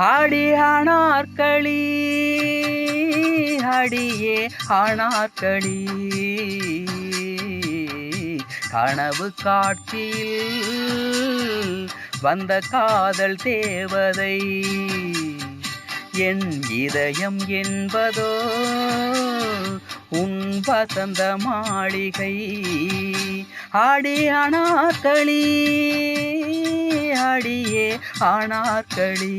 ஆடி ஆனார்களி அடியே ஆனார்களி கனவு காட்சியில் வந்த காதல் தேவதை என் இதயம் என்பதோ உன் வசந்த மாளிகை. ஆடி ஆனார்களி அடியே ஆனார்களி.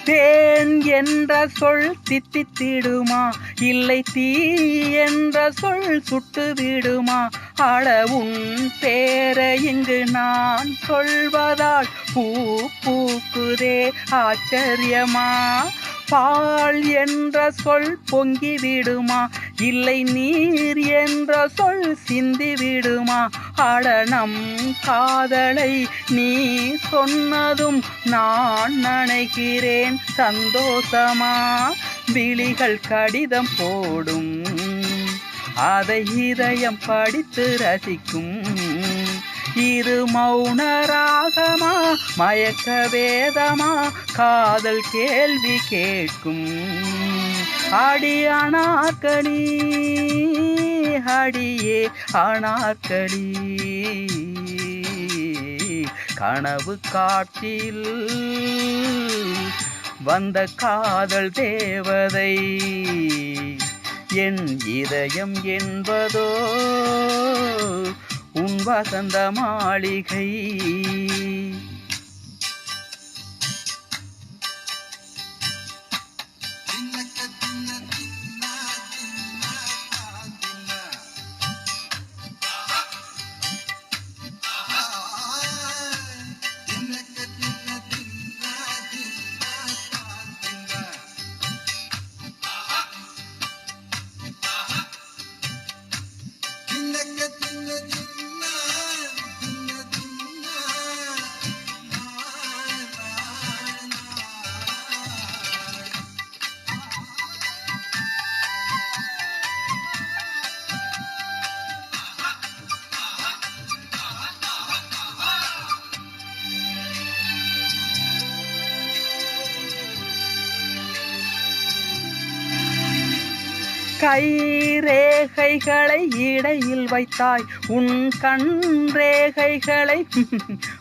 தேன் என்ற சொல் தித்தித்திடுமா, இல்லை தீ என்ற சொல் சுட்டு விடுமா? அட உன் பேரை இங்கு நான் சொல்வதால் பூ பூக்குதே ஆச்சரியமா? பால் என்ற சொல் பொங்கி விடுமா, இல்லை நீர் என்ற சொல் சிந்தி விடுமா? அட நம் காதலை நீ சொன்னதும் நான் நினைக்கிறேன் சந்தோஷமா? விழிகள் கடிதம் போடும், அதை இதயம் படித்து ரசிக்கும். இரு மௌன ராகமா மயக்க வேதமா காதல் கேள்வி கேட்கும். அடி ஆனார்களி அடியே ஆனார்களி கனவு காட்சியில் வந்த காதல் தேவதை என் இதயம் என்பதோ உன் வசந்த மாளிகை. கை ரேகைகளை இடையில் வைத்தாய், உன் கண் ரேகைகளை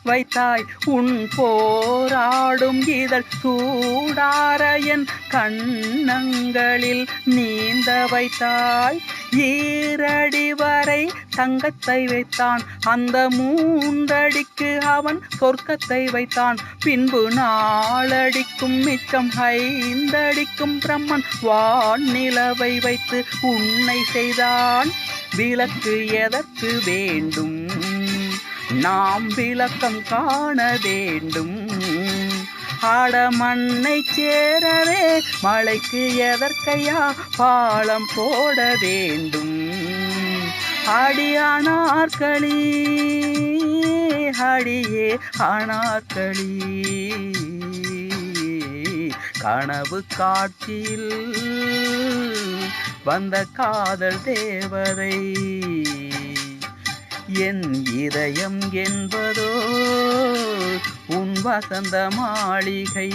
வைத்தாய். உன் போராடும் இதழ் சூடார என் கண்ணங்களில் நீந்த வைத்தாய். ஈரடி வரை தங்கத்தை வைத்தான், அந்த மூன்றடிக்கு அவன் சொர்க்கத்தை வைத்தான். பின்பு நாளடிக்கும் மிச்சம் 5 அடிக்கும் பிரம்மன் வானிலவை வைத்து உன்னை செய்தான். விளக்கு எதற்கு வேண்டும், நாம் விளக்கம் காண வேண்டும். ஆட மண்ணை சேரவே மழைக்கு எதற்கையா பாலம் போட வேண்டும். அடி ஆனார்களி அடியே ஆனார்களி கனவு காட்சியில் வந்த காதல் தேவதை என் இதயம் என்பதோ உன் வசந்த மாளிகை.